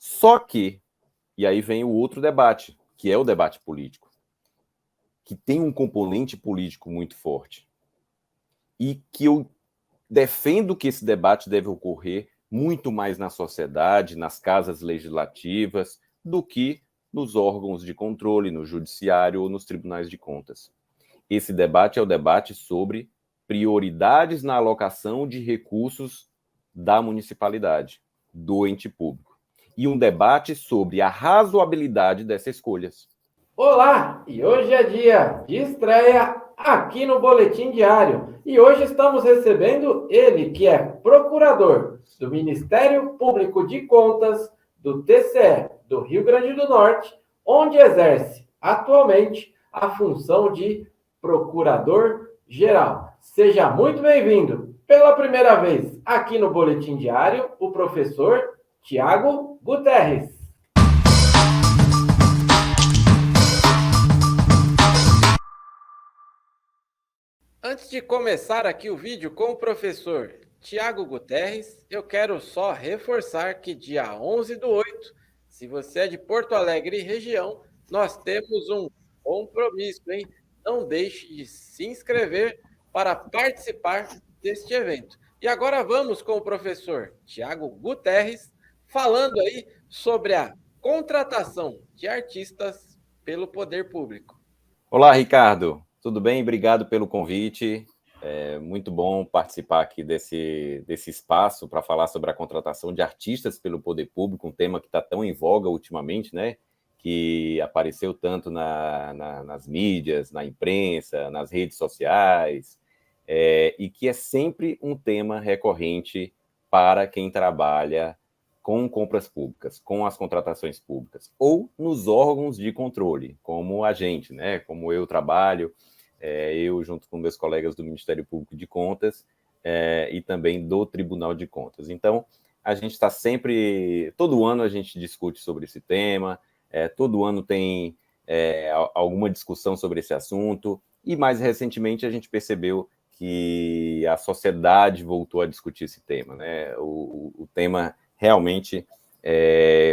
Só que, e aí vem o outro debate, que é o debate político, que tem um componente político muito forte. E que eu defendo que esse debate deve ocorrer muito mais na sociedade, nas casas legislativas, do que nos órgãos de controle, no judiciário ou nos tribunais de contas. Esse debate é o debate sobre prioridades na alocação de recursos da municipalidade, do ente público. E um debate sobre a razoabilidade dessas escolhas. Olá, e hoje é dia de estreia aqui no Boletim Diário. E hoje estamos recebendo ele, que é procurador do Ministério Público de Contas do TCE do Rio Grande do Norte, onde exerce atualmente a função de procurador-geral. Seja muito bem-vindo. Pela primeira vez aqui no Boletim Diário, o professor Tiago Guterres. Antes de começar aqui o vídeo com o professor Tiago Guterres, eu quero só reforçar que dia 11/8, se você é de Porto Alegre e região, nós temos um compromisso, hein? Não deixe de se inscrever para participar deste evento. E agora vamos com o professor Tiago Guterres, falando aí sobre a contratação de artistas pelo poder público. Olá, Ricardo. Tudo bem? Obrigado pelo convite. É muito bom participar aqui desse espaço para falar sobre a contratação de artistas pelo poder público, um tema que está tão em voga ultimamente, né? Que apareceu tanto nas mídias, na imprensa, nas redes sociais, e que é sempre um tema recorrente para quem trabalha com compras públicas, com as contratações públicas, ou nos órgãos de controle, como a gente, né? Como eu trabalho, eu junto com meus colegas do Ministério Público de Contas e também do Tribunal de Contas. Então, a gente está sempre, todo ano a gente discute sobre esse tema, todo ano tem alguma discussão sobre esse assunto, e mais recentemente a gente percebeu que a sociedade voltou a discutir esse tema, né? O tema realmente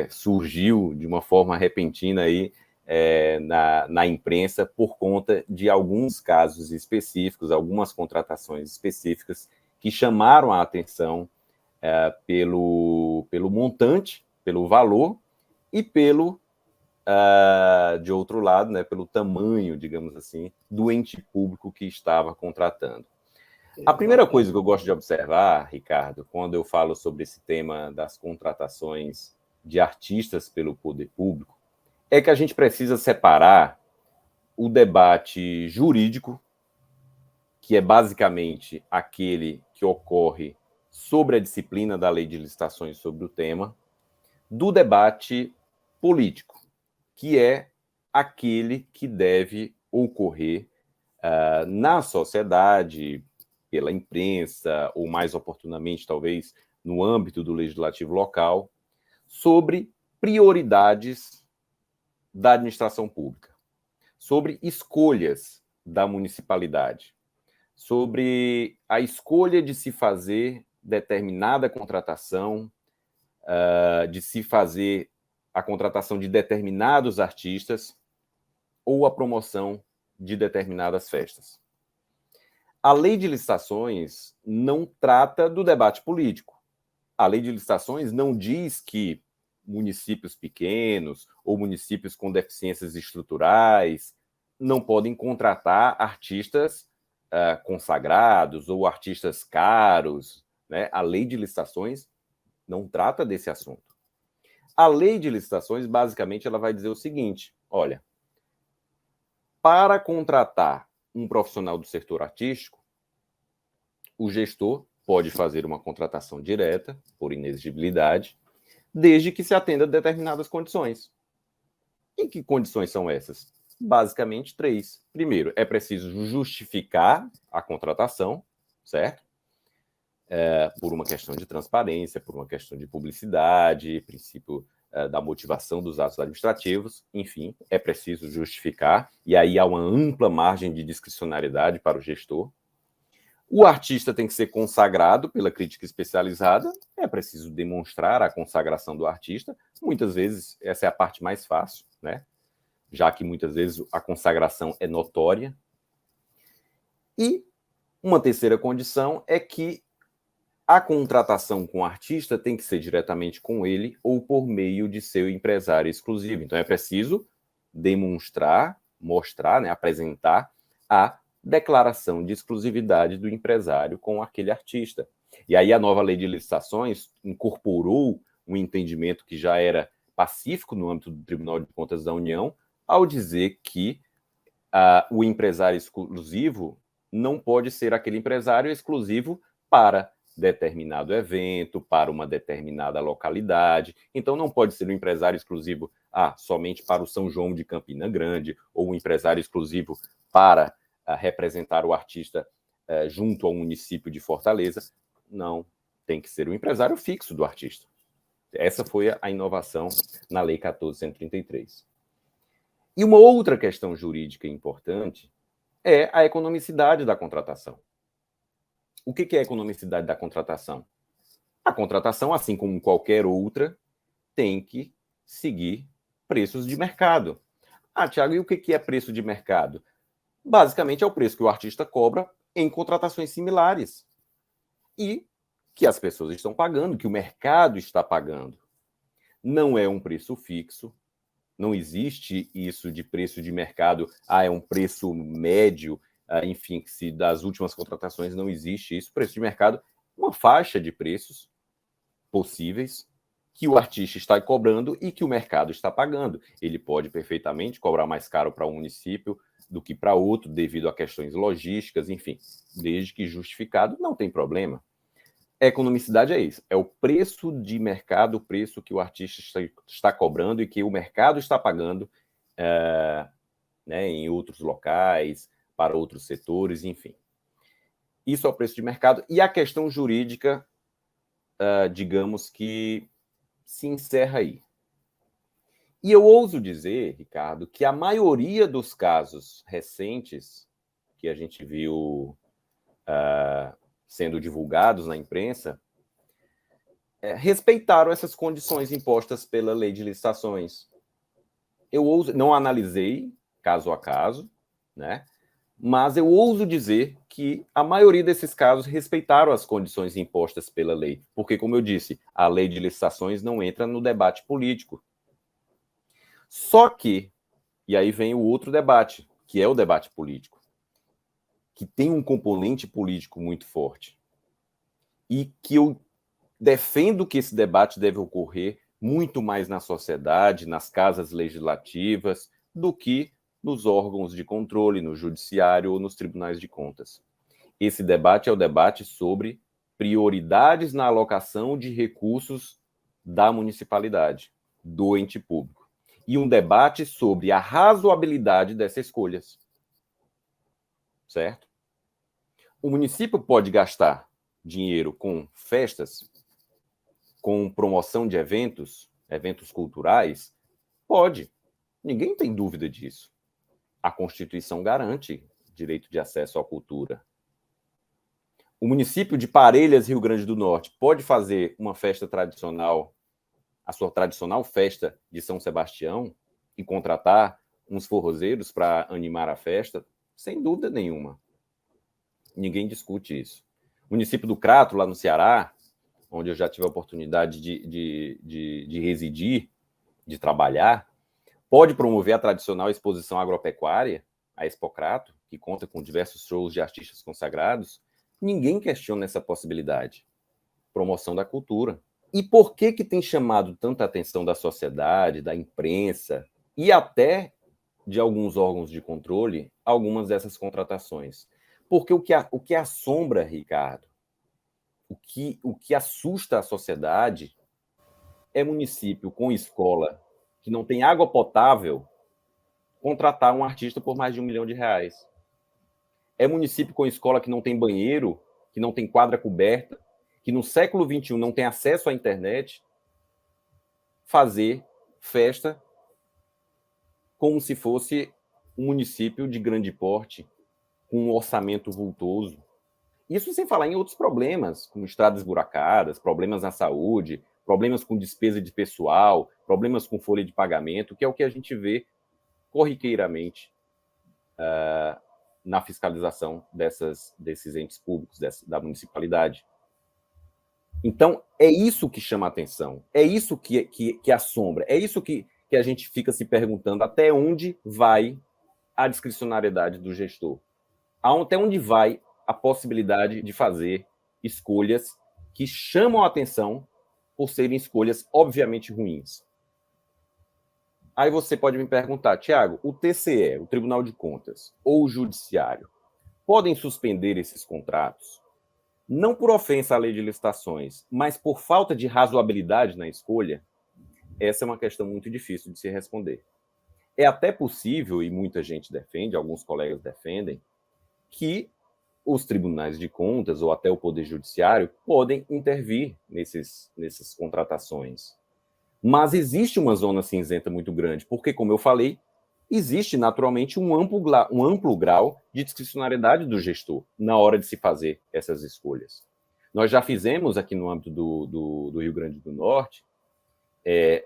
surgiu de uma forma repentina aí na imprensa por conta de alguns casos específicos, algumas contratações específicas que chamaram a atenção pelo montante, pelo valor e de outro lado, né, pelo tamanho, digamos assim, do ente público que estava contratando. A primeira coisa que eu gosto de observar, Ricardo, quando eu falo sobre esse tema das contratações de artistas pelo poder público, é que a gente precisa separar o debate jurídico, que é basicamente aquele que ocorre sobre a disciplina da lei de licitações sobre o tema, do debate político, que é aquele que deve ocorrer na sociedade, pela imprensa, ou mais oportunamente, talvez, no âmbito do legislativo local, sobre prioridades da administração pública, sobre escolhas da municipalidade, sobre a escolha de se fazer determinada contratação, de se fazer a contratação de determinados artistas ou a promoção de determinadas festas. A lei de licitações não trata do debate político. A lei de licitações não diz que municípios pequenos ou municípios com deficiências estruturais não podem contratar artistas consagrados ou artistas caros, né? A lei de licitações não trata desse assunto. A lei de licitações, basicamente, ela vai dizer o seguinte: olha, para contratar um profissional do setor artístico, o gestor pode fazer uma contratação direta, por inexigibilidade, desde que se atenda a determinadas condições. E que condições são essas? Basicamente, 3. Primeiro, é preciso justificar a contratação, certo? Por uma questão de transparência, por uma questão de publicidade, princípio da motivação dos atos administrativos, enfim, é preciso justificar, e aí há uma ampla margem de discricionariedade para o gestor. O artista tem que ser consagrado pela crítica especializada, é preciso demonstrar a consagração do artista. Muitas vezes, essa é a parte mais fácil, né? Já que muitas vezes a consagração é notória. E uma terceira condição é que a contratação com o artista tem que ser diretamente com ele ou por meio de seu empresário exclusivo. Então é preciso demonstrar, mostrar, né, apresentar a declaração de exclusividade do empresário com aquele artista. E aí a nova lei de licitações incorporou um entendimento que já era pacífico no âmbito do Tribunal de Contas da União, ao dizer que o empresário exclusivo não pode ser aquele empresário exclusivo para determinado evento, para uma determinada localidade. Então, não pode ser um empresário exclusivo somente para o São João de Campina Grande, ou um empresário exclusivo para representar o artista junto ao município de Fortaleza. Não, tem que ser um empresário fixo do artista. Essa foi a inovação na Lei 14.133. E uma outra questão jurídica importante é a economicidade da contratação. O que é a economicidade da contratação? A contratação, assim como qualquer outra, tem que seguir preços de mercado. Tiago, e o que é preço de mercado? Basicamente é o preço que o artista cobra em contratações similares e que as pessoas estão pagando, que o mercado está pagando. Não é um preço fixo, não existe isso de preço de mercado, é um preço médio, enfim, se das últimas contratações não existe isso. Preço de mercado, uma faixa de preços possíveis que o artista está cobrando e que o mercado está pagando. Ele pode perfeitamente cobrar mais caro para um município do que para outro, devido a questões logísticas, enfim, desde que justificado, não tem problema. A economicidade é isso, é o preço de mercado, o preço que o artista está cobrando e que o mercado está pagando né, em outros locais, para outros setores, enfim. Isso é o preço de mercado. E a questão jurídica, digamos que se encerra aí. E eu ouso dizer, Ricardo, que a maioria dos casos recentes que a gente viu sendo divulgados na imprensa respeitaram essas condições impostas pela lei de licitações. Eu não analisei caso a caso, né? Mas eu ouso dizer que a maioria desses casos respeitaram as condições impostas pela lei, porque, como eu disse, a lei de licitações não entra no debate político. Só que, e aí vem o outro debate, que é o debate político, que tem um componente político muito forte, e que eu defendo que esse debate deve ocorrer muito mais na sociedade, nas casas legislativas, do que nos órgãos de controle, no judiciário ou nos tribunais de contas. Esse debate é o debate sobre prioridades na alocação de recursos da municipalidade, do ente público. E um debate sobre a razoabilidade dessas escolhas. Certo? O município pode gastar dinheiro com festas, com promoção de eventos, eventos culturais? Pode. Ninguém tem dúvida disso. A Constituição garante direito de acesso à cultura. O município de Parelhas, Rio Grande do Norte, pode fazer uma festa tradicional, a sua tradicional festa de São Sebastião, e contratar uns forrozeiros para animar a festa? Sem dúvida nenhuma. Ninguém discute isso. O município do Crato, lá no Ceará, onde eu já tive a oportunidade de residir, de trabalhar, pode promover a tradicional exposição agropecuária, a Expocrato, que conta com diversos shows de artistas consagrados. Ninguém questiona essa possibilidade. Promoção da cultura. E por que tem chamado tanta atenção da sociedade, da imprensa e até de alguns órgãos de controle algumas dessas contratações? Porque o que assombra, Ricardo, o que assusta a sociedade é município com escola que não tem água potável contratar um artista por mais de R$1 milhão. É município com escola que não tem banheiro, que não tem quadra coberta, que no século XXI não tem acesso à internet, fazer festa como se fosse um município de grande porte, com um orçamento vultoso. Isso sem falar em outros problemas, como estradas esburacadas, problemas na saúde, problemas com despesa de pessoal, problemas com folha de pagamento, que é o que a gente vê corriqueiramente na fiscalização desses entes públicos, da municipalidade. Então, é isso que chama a atenção, é isso que assombra, é isso que a gente fica se perguntando até onde vai a discricionariedade do gestor, até onde vai a possibilidade de fazer escolhas que chamam a atenção por serem escolhas obviamente ruins. Aí você pode me perguntar, Tiago, o TCE, o Tribunal de Contas, ou o Judiciário, podem suspender esses contratos? Não por ofensa à lei de licitações, mas por falta de razoabilidade na escolha? Essa é uma questão muito difícil de se responder. É até possível, e muita gente defende, alguns colegas defendem, que os tribunais de contas ou até o Poder Judiciário podem intervir nessas contratações. Mas existe uma zona cinzenta muito grande, porque, como eu falei, existe naturalmente um amplo grau de discricionariedade do gestor na hora de se fazer essas escolhas. Nós já fizemos aqui no âmbito do Rio Grande do Norte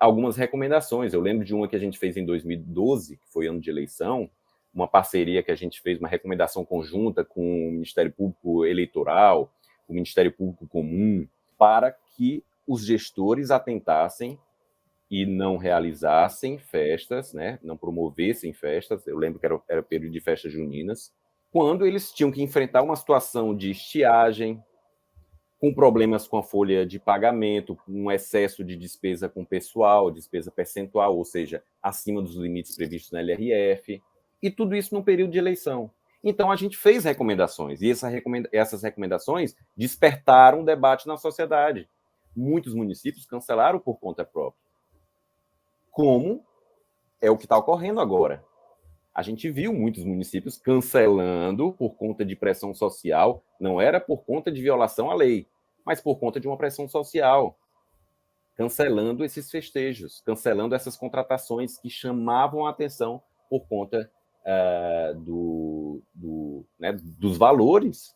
algumas recomendações. Eu lembro de uma que a gente fez em 2012, que foi ano de eleição, uma parceria que a gente fez, uma recomendação conjunta com o Ministério Público Eleitoral, o Ministério Público Comum, para que os gestores atentassem e não realizassem festas, né? Não promovessem festas. Eu lembro que era período de festas juninas, quando eles tinham que enfrentar uma situação de estiagem, com problemas com a folha de pagamento, com um excesso de despesa com pessoal, despesa percentual, ou seja, acima dos limites previstos na LRF, e tudo isso num período de eleição. Então, a gente fez recomendações, e essas recomendações despertaram um debate na sociedade. Muitos municípios cancelaram por conta própria. Como é o que está ocorrendo agora. A gente viu muitos municípios cancelando por conta de pressão social, não era por conta de violação à lei, mas por conta de uma pressão social, cancelando esses festejos, cancelando essas contratações que chamavam a atenção por conta dos valores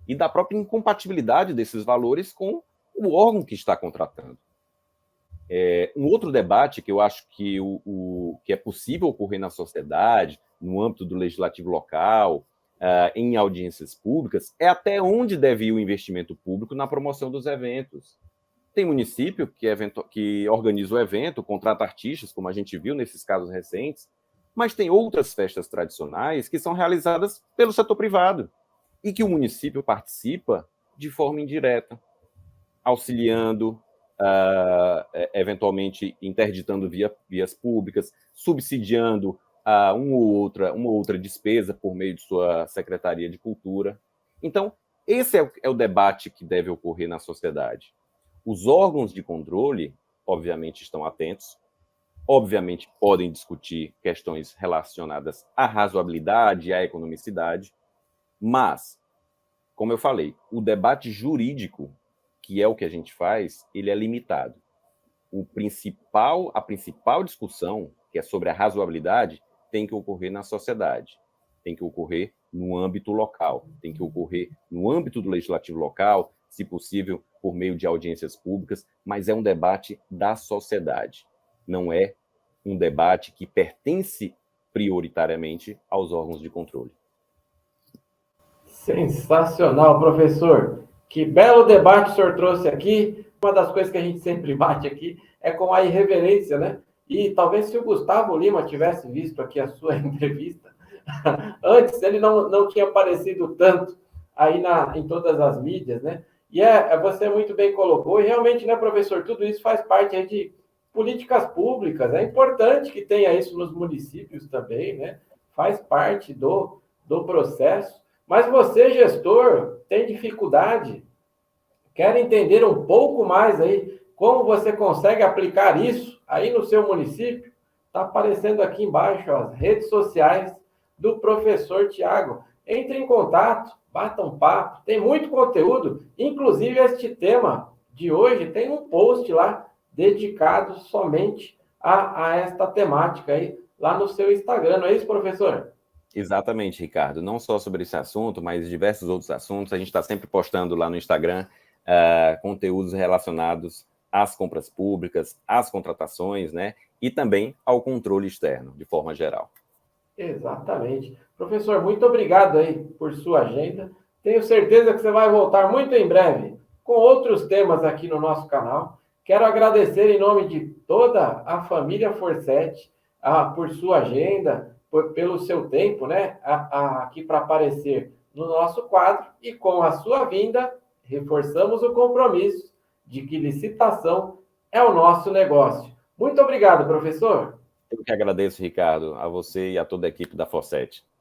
e da própria incompatibilidade desses valores com o órgão que está contratando. Um outro debate que eu acho que é possível ocorrer na sociedade, no âmbito do legislativo local, em audiências públicas, é até onde deve ir o investimento público na promoção dos eventos. Tem município que organiza o evento, contrata artistas, como a gente viu nesses casos recentes, mas tem outras festas tradicionais que são realizadas pelo setor privado e que o município participa de forma indireta, auxiliando, eventualmente interditando vias públicas, subsidiando uma ou outra despesa por meio de sua Secretaria de Cultura. Então, esse é o debate que deve ocorrer na sociedade. Os órgãos de controle, obviamente, estão atentos, obviamente podem discutir questões relacionadas à razoabilidade e à economicidade, mas, como eu falei, o debate jurídico, que é o que a gente faz, ele é limitado. A principal discussão, que é sobre a razoabilidade, tem que ocorrer na sociedade, tem que ocorrer no âmbito local, tem que ocorrer no âmbito do legislativo local, se possível, por meio de audiências públicas, mas é um debate da sociedade, não é um debate que pertence prioritariamente aos órgãos de controle. Sensacional, professor. Que belo debate o senhor trouxe aqui. Uma das coisas que a gente sempre bate aqui é com a irreverência, né? E talvez se o Gustavo Lima tivesse visto aqui a sua entrevista, antes ele não tinha aparecido tanto aí em todas as mídias, né? E você muito bem colocou, e realmente, né, professor, tudo isso faz parte aí de políticas públicas. É importante que tenha isso nos municípios também, né? Faz parte do processo. Mas você, gestor, tem dificuldade, quer entender um pouco mais aí como você consegue aplicar isso aí no seu município? Está aparecendo aqui embaixo, ó, as redes sociais do professor Tiago. Entre em contato, bata um papo, tem muito conteúdo, inclusive este tema de hoje tem um post lá dedicado somente a esta temática aí, lá no seu Instagram, não é isso, professor? Exatamente, Ricardo. Não só sobre esse assunto, mas diversos outros assuntos. A gente está sempre postando lá no Instagram conteúdos relacionados às compras públicas, às contratações, né? E também ao controle externo, de forma geral. Exatamente. Professor, muito obrigado aí por sua agenda. Tenho certeza que você vai voltar muito em breve com outros temas aqui no nosso canal. Quero agradecer em nome de toda a família Forset por sua agenda, pelo seu tempo, né, aqui para aparecer no nosso quadro. E com a sua vinda, reforçamos o compromisso de que licitação é o nosso negócio. Muito obrigado, professor. Eu que agradeço, Ricardo, a você e a toda a equipe da Forset.